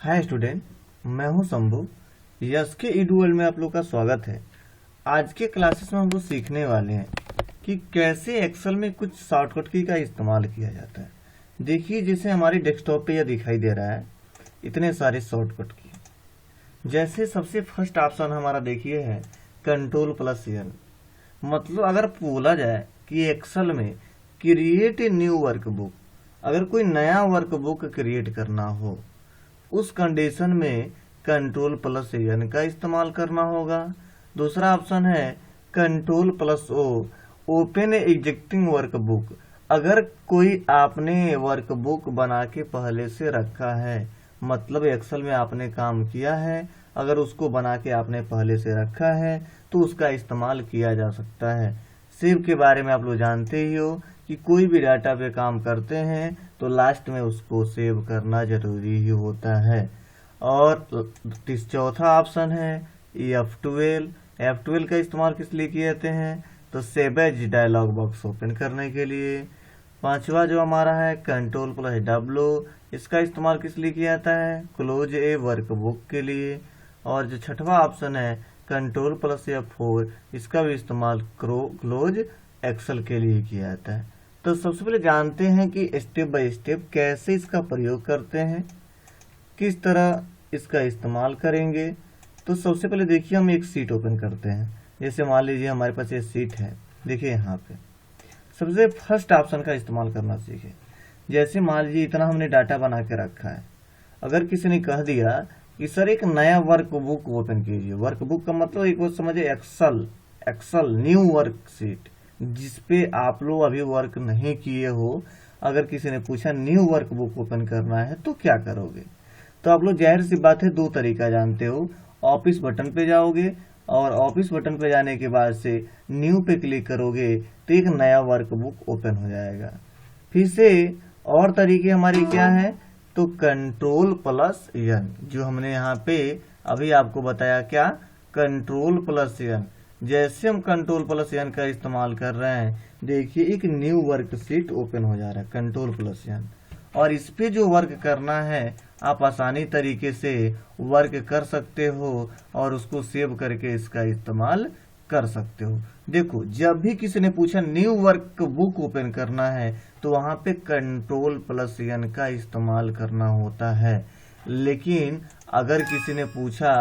Hi student, मैं हूं Shambhu. Yes के ईडुअल में आप लोग का स्वागत है। आज के क्लासेस में हम लोग सीखने वाले हैं कि कैसे एक्सेल में कुछ शॉर्टकट की का इस्तेमाल किया जाता है। देखिए, जैसे हमारी डेस्कटॉप पे यह दिखाई दे रहा है, इतने सारे शॉर्टकट की। जैसे सबसे फर्स्ट ऑप्शन हमारा देखिए है Ctrl+N। मतलब अगर बोला जाए कि एक्सेल में क्रिएट ए न्यू वर्कबुक, अगर कोई नया वर्कबुक क्रिएट करना हो, उस कंडीशन में Ctrl+N का इस्तेमाल करना होगा। दूसरा ऑप्शन है Ctrl+O, ओपन एग्जिस्टिंग वर्कबुक। अगर कोई आपने वर्कबुक बना के पहले से रखा है, मतलब एक्सेल में आपने काम किया है, अगर उसको बना के आपने पहले से रखा है तो उसका इस्तेमाल किया जा सकता है। सेव के बारे में आप लोग जानते ही हो कि कोई भी डाटा पे काम करते हैं तो लास्ट में उसको सेव करना जरूरी ही होता है। और चौथा ऑप्शन है F12। F12 का इस्तेमाल किस लिए किए जाते हैं? तो save as dialogue box open करने के लिए। पांचवा जो हमारा है Ctrl+W, इसका इस्तेमाल किस लिए किया जाता है? क्लोज ए वर्कबुक के लिए। और जो छठवा ऑप्शन है Ctrl+F4, इसका भी इस्तेमाल क्लोज एक्सेल के लिए किया जाता है। तो सबसे पहले जानते हैं कि स्टेप बाय स्टेप कैसे इसका प्रयोग करते हैं, किस तरह इसका इस्तेमाल करेंगे। तो सबसे पहले देखिए, हम एक सीट ओपन करते हैं। जैसे मान लीजिए हमारे पास ये सीट है, देखिए यहाँ पे सबसे फर्स्ट ऑप्शन का इस्तेमाल करना सीखे। जैसे मान लीजिए इतना हमने डाटा बना के रखा है, अगर किसी ने कह दिया कि सर एक नया वर्कबुक ओपन कीजिए। वर्कबुक का मतलब एक बार समझे एक्सेल न्यू वर्कशीट, जिसपे आप लोग अभी वर्क नहीं किए हो। अगर किसी ने पूछा न्यू वर्कबुक ओपन करना है तो क्या करोगे? तो आप लोग जाहिर सी बात है दो तरीका जानते हो। ऑफिस बटन पे जाओगे और ऑफिस बटन पे जाने के बाद से न्यू पे क्लिक करोगे तो एक नया वर्कबुक ओपन हो जाएगा। फिर से और तरीके हमारी क्या है? तो Ctrl+N, जो हमने यहाँ पे अभी आपको बताया, क्या Ctrl+N। जैसे हम Ctrl+N का इस्तेमाल कर रहे हैं, देखिए एक न्यू वर्कशीट ओपन हो जा रहा है Ctrl+N। और इस पे जो वर्क करना है आप आसानी तरीके से वर्क कर सकते हो और उसको सेव करके इसका इस्तेमाल कर सकते हो। देखो, जब भी किसी ने पूछा न्यू वर्कबुक ओपन करना है तो वहां पे Ctrl+N का इस्तेमाल करना होता है। लेकिन अगर किसी ने पूछा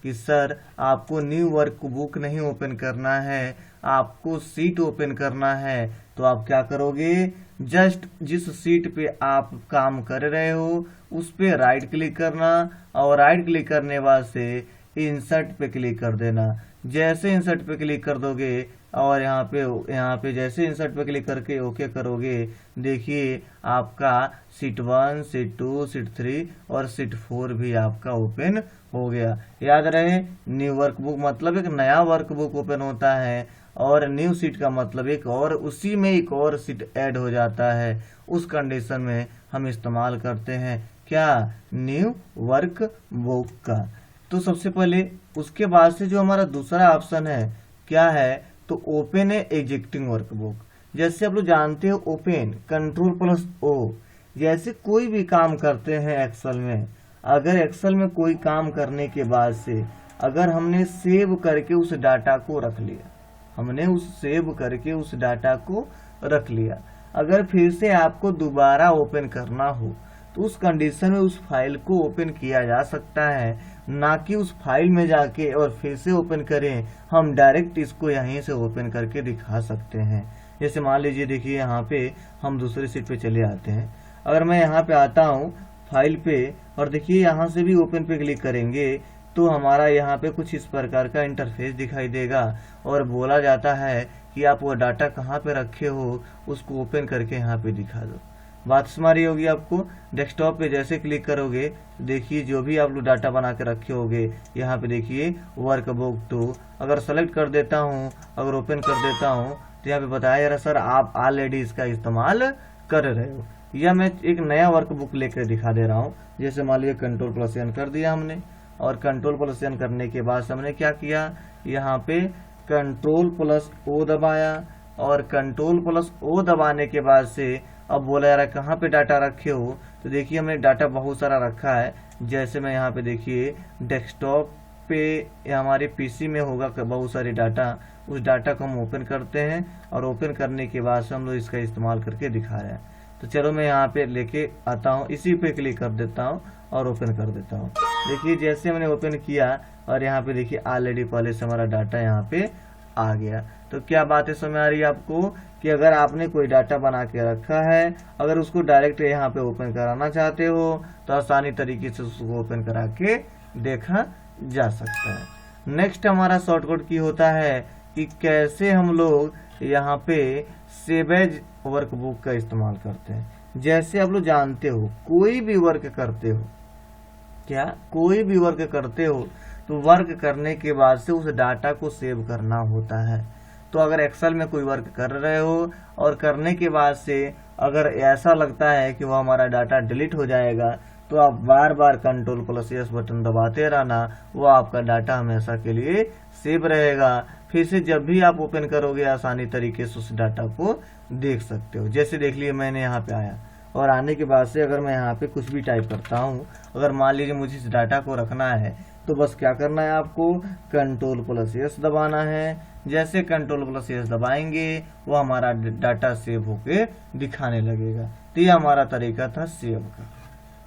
कि सर आपको न्यू वर्कबुक नहीं ओपन करना है, आपको सीट ओपन करना है, तो आप क्या करोगे? जस्ट जिस सीट पे आप काम कर रहे हो उस पे राइट क्लिक करना और राइट क्लिक करने बाद से इंसर्ट पे क्लिक कर देना। जैसे इंसर्ट पे क्लिक कर दोगे और यहाँ पे जैसे इंसर्ट पे क्लिक करके ओके करोगे, देखिए आपका सीट 1, सीट 2, सीट 3 और सीट 4 भी आपका ओपन हो गया। याद रहे, न्यू वर्कबुक मतलब एक नया वर्कबुक ओपन होता है और न्यू सीट का मतलब एक और उसी में एक और सीट ऐड हो जाता है। उस कंडीशन में हम इस्तेमाल करते हैं क्या? न्यू वर्कबुक का। तो सबसे पहले उसके बाद से जो हमारा दूसरा ऑप्शन है क्या है? तो ओपन ए एग्जिस्टिंग वर्कबुक। जैसे आप लोग जानते हो ओपन Ctrl+O, जैसे कोई भी काम करते हैं एक्सेल में, अगर एक्सेल में कोई काम करने के बाद से अगर हमने सेव करके उस डाटा को रख लिया, अगर फिर से आपको दोबारा ओपन करना हो तो उस कंडीशन में उस फाइल को ओपन किया जा सकता है, ना कि उस फाइल में जाके और फिर से ओपन करें। हम डायरेक्ट इसको यहीं से ओपन करके दिखा सकते हैं। जैसे मान लीजिए, देखिए यहाँ पे हम दूसरी सीट पे चले आते हैं। अगर मैं यहाँ पे आता हूँ फाइल पे और देखिए यहाँ से भी ओपन पे क्लिक करेंगे तो हमारा यहाँ पे कुछ इस प्रकार का इंटरफेस दिखाई देगा और बोला जाता है कि आप वो डाटा कहाँ पे रखे हो उसको ओपन करके यहाँ पे दिखा दो। बात समझ रही होगी आपको। डेस्कटॉप पे जैसे क्लिक करोगे, देखिए जो भी आप लोग डाटा बना के रखे होगे, यहाँ पे देखिए वर्कबुक 2 अगर सेलेक्ट कर देता हूँ, अगर ओपन कर देता हूँ तो यहाँ पे बताया जा रहा सर आप ऑलरेडी इसका इस्तेमाल कर रहे हो। या मैं एक नया वर्कबुक लेकर दिखा दे रहा हूँ। जैसे मान लीजिए Ctrl+N कर दिया हमने और Ctrl+N करने के बाद हमने क्या किया? यहाँ पे Ctrl+O दबाया, और कंट्रोल प्लस ओ दबाने के बाद से अब बोला जा रहा है कहाँ पे डाटा रखे हो, तो देखिए हमने डाटा बहुत सारा रखा है। जैसे मैं यहाँ पे देखिए डेस्कटॉप पे या हमारे पीसी में होगा बहुत सारे डाटा, उस डाटा को हम ओपन करते हैं और ओपन करने के बाद से हम लोग इसका इस्तेमाल करके दिखा रहे हैं। तो चलो मैं यहाँ पे लेके आता हूँ, इसी पे क्लिक कर देता हूँ और ओपन कर देता हूँ। देखिए जैसे मैंने ओपन किया और यहाँ पे देखिए ऑलरेडी पहले से हमारा डाटा यहाँ पे आ गया। तो क्या बात है समझ आ रही है आपको कि अगर आपने कोई डाटा बना के रखा है, अगर उसको डायरेक्ट यहाँ पे ओपन कराना चाहते हो तो आसानी तरीके से उसको ओपन करा के देखा जा सकता है। नेक्स्ट हमारा शॉर्टकट की होता है कि कैसे हम लोग यहाँ पे सेव एज वर्कबुक का इस्तेमाल करते हैं। जैसे आप लोग जानते हो कोई भी वर्क करते हो, क्या कोई भी वर्क करते हो तो वर्क करने के बाद से उस डाटा को सेव करना होता है। तो अगर एक्सेल में कोई वर्क कर रहे हो और करने के बाद से अगर ऐसा लगता है कि वह हमारा डाटा डिलीट हो जाएगा, तो आप बार बार कंट्रोल प्लस एस बटन दबाते रहना, वो आपका डाटा हमेशा के लिए सेव रहेगा। फिर से जब भी आप ओपन करोगे आसानी तरीके से उस डाटा को देख सकते हो। जैसे देख लिए मैंने यहाँ पे आया और आने के बाद से अगर मैं यहाँ पे कुछ भी टाइप करता हूँ, अगर मान लीजिए मुझे इस डाटा को रखना है तो बस क्या करना है, आपको कंट्रोल प्लस एस दबाना है। जैसे कंट्रोल प्लस एस दबाएंगे वो हमारा डाटा सेव होके दिखाने लगेगा। तो ये हमारा तरीका था सेव का।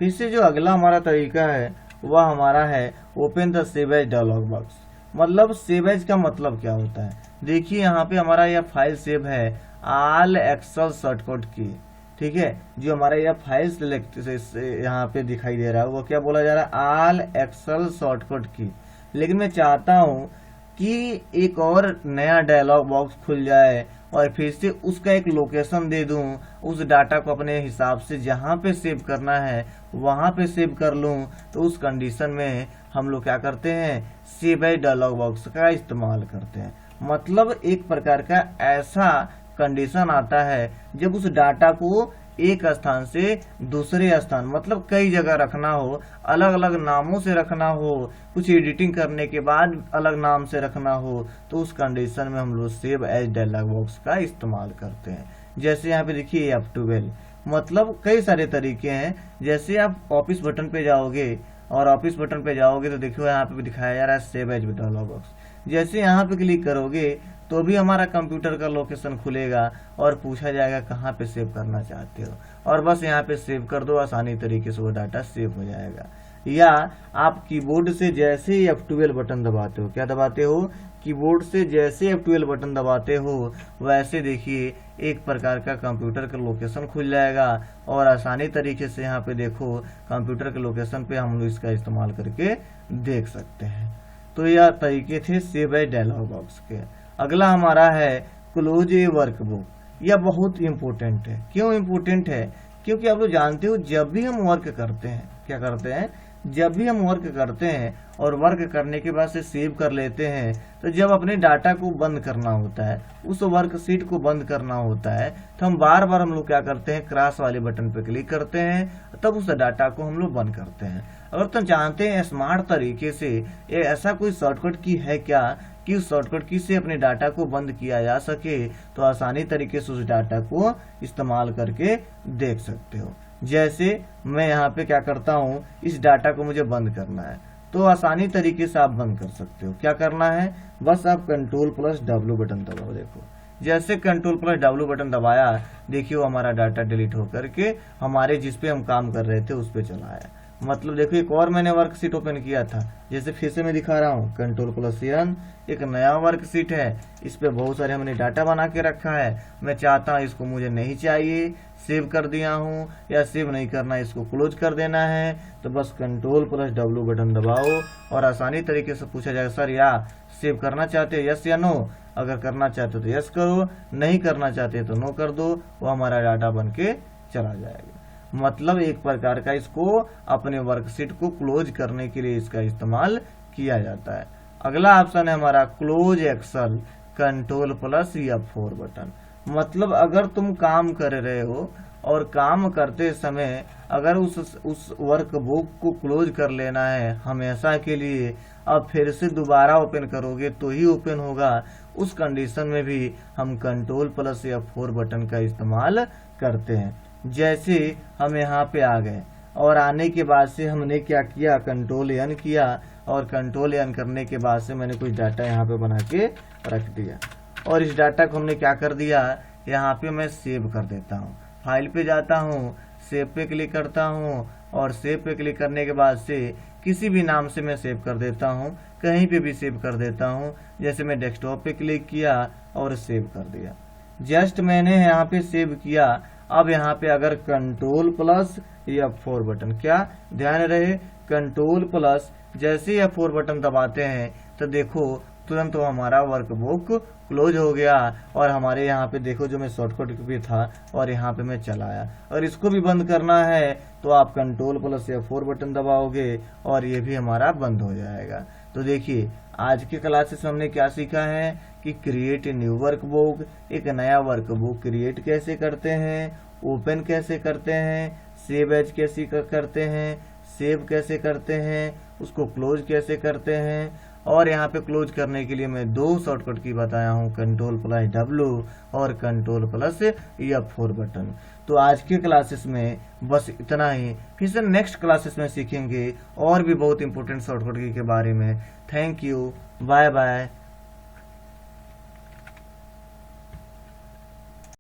फिर से जो अगला हमारा तरीका है वह हमारा है open the save as dialogue box. मतलब सेव एज का मतलब क्या होता है, देखिए यहाँ पे हमारा यह फाइल सेव है ऑल एक्सेल शॉर्टकट की, ठीक है। जो हमारा यह फाइल सिलेक्ट यहाँ पे दिखाई दे रहा है वो क्या बोला जा रहा है, ऑल एक्सेल शॉर्टकट की। लेकिन मैं चाहता हूँ कि एक और नया डायलॉग बॉक्स खुल जाए और फिर से उसका एक लोकेशन दे दूं, उस डाटा को अपने हिसाब से जहां पे सेव करना है वहां पे सेव कर लूं। तो उस कंडीशन में हम लोग क्या करते हैं, सेव एज डायलॉग बॉक्स का इस्तेमाल करते हैं। मतलब एक प्रकार का ऐसा कंडीशन आता है जब उस डाटा को एक स्थान से दूसरे स्थान, मतलब कई जगह रखना हो, अलग अलग नामों से रखना हो, कुछ एडिटिंग करने के बाद अलग नाम से रखना हो, तो उस कंडीशन में हम लोग सेव एज डायलॉग बॉक्स का इस्तेमाल करते हैं। जैसे यहाँ पे देखिए F12, मतलब कई सारे तरीके हैं। जैसे आप ऑफिस बटन पे जाओगे और ऑफिस बटन पे जाओगे तो देखो यहाँ पे भी दिखाया जा रहा है सेव एज डायलॉग बॉक्स। जैसे यहाँ पे क्लिक करोगे तो भी हमारा कंप्यूटर का लोकेशन खुलेगा और पूछा जाएगा कहाँ पे सेव करना चाहते हो, और बस यहाँ पे सेव कर दो, आसानी तरीके से वो डाटा सेव हो जाएगा। या आप कीबोर्ड से जैसे ही F12 बटन दबाते हो, क्या दबाते हो, कीबोर्ड से जैसे F12 बटन दबाते हो वैसे देखिए एक प्रकार का कंप्यूटर का लोकेशन खुल जाएगा और आसानी तरीके से यहाँ पे देखो कंप्यूटर के लोकेशन पे हम लोग इसका इस्तेमाल करके देख सकते हैं। तो यह तरीके थे सेव एज डायलॉग बॉक्स के। अगला हमारा है क्लोज ए वर्कबुक। यह बहुत इंपॉर्टेंट है। क्यों इंपॉर्टेंट है, क्योंकि आप लोग जानते हो जब भी हम वर्क करते हैं, क्या करते हैं, जब भी हम वर्क करते हैं और वर्क करने के बाद से सेव कर लेते हैं, तो जब अपने डाटा को बंद करना होता है, उस वर्कशीट को बंद करना होता है, तो हम बार बार हम लोग क्या करते हैं, क्रॉस वाले बटन पर क्लिक करते हैं, तब उस डाटा को हम लोग बंद करते हैं। अगर तुम जानते हैं स्मार्ट तरीके से ये ऐसा कोई शॉर्टकट की है क्या कि उस शॉर्टकट की से अपने डाटा को बंद किया जा सके, तो आसानी तरीके से उस डाटा को इस्तेमाल करके देख सकते हो। जैसे मैं यहाँ पे क्या करता हूँ, इस डाटा को मुझे बंद करना है तो आसानी तरीके से आप बंद कर सकते हो। क्या करना है, बस आप कंट्रोल प्लस W बटन दबाओ। देखो जैसे कंट्रोल प्लस W बटन दबाया, देखिए वो हमारा डाटा डिलीट होकर के हमारे जिस पे हम काम कर रहे थे उस पे चला आया। मतलब देखो एक और मैंने वर्कशीट ओपन किया था, जैसे फिर से मैं दिखा रहा हूँ कंट्रोल प्लस N, एक नया वर्कशीट है, इस पे बहुत सारे हमने डाटा बना के रखा है। मैं चाहता हूँ इसको मुझे नहीं चाहिए, सेव कर दिया हूँ, या सेव नहीं करना इसको क्लोज कर देना है, तो बस कंट्रोल प्लस W बटन दबाओ और आसानी तरीके से पूछा जाएगा सर या सेव करना चाहते हो, यस या नो। अगर करना चाहते हो तो यस करो, नहीं करना चाहते तो नो कर दो, वो हमारा डाटा बन के चला जाएगा। मतलब एक प्रकार का इसको अपने वर्कशीट को क्लोज करने के लिए इसका इस्तेमाल किया जाता है। अगला ऑप्शन है हमारा close Excel, control plus F4 button. मतलब अगर तुम काम कर रहे हो और काम करते समय अगर उस वर्कबुक को क्लोज कर लेना है हमेशा के लिए, अब फिर से दोबारा ओपन करोगे तो ही ओपन होगा, उस कंडीशन में भी हम Ctrl+F4 बटन का इस्तेमाल करते हैं। जैसे हम यहाँ पे आ गए और आने के बाद से हमने क्या किया, Ctrl+N किया और Ctrl+N करने के बाद से मैंने कुछ डाटा यहाँ पे बना के रख दिया और इस डाटा को हमने क्या कर दिया, यहाँ पे मैं सेव कर देता हूँ। फाइल पे जाता हूँ, सेव पे क्लिक करता हूँ और सेव पे क्लिक करने के बाद से किसी भी नाम से मैं सेव कर देता हूँ, कहीं पे भी सेव कर देता हूँ। जैसे मैं डेस्कटॉप पे क्लिक किया और सेव कर दिया, जस्ट मैंने यहाँ पे सेव किया। अब यहाँ पे अगर Ctrl+F4 बटन, क्या ध्यान रहे, Ctrl+ जैसे F4 बटन दबाते हैं तो देखो तुरंत वो हमारा वर्कबुक क्लोज हो गया और हमारे यहाँ पे देखो जो मैं शॉर्टकट पे था और यहाँ पे मैं चलाया। और इसको भी बंद करना है तो आप Ctrl+F4 बटन दबाओगे और ये भी हमारा बंद हो जाएगा। तो देखिए आज के क्लासेस में हमने क्या सीखा है कि क्रिएट ए न्यू वर्कबुक, एक नया वर्कबुक क्रिएट कैसे करते हैं, ओपन कैसे करते हैं, सेव एज कैसे करते हैं, सेव कैसे करते हैं, उसको क्लोज कैसे करते हैं। और यहाँ पे क्लोज करने के लिए मैं 2 शॉर्टकट की बताया हूँ, Ctrl+W और Ctrl+F4 बटन। तो आज के क्लासेस में बस इतना ही, फिर से नेक्स्ट क्लासेस में सीखेंगे और भी बहुत इंपॉर्टेंट शॉर्टकट की के बारे में। Thank you, bye bye.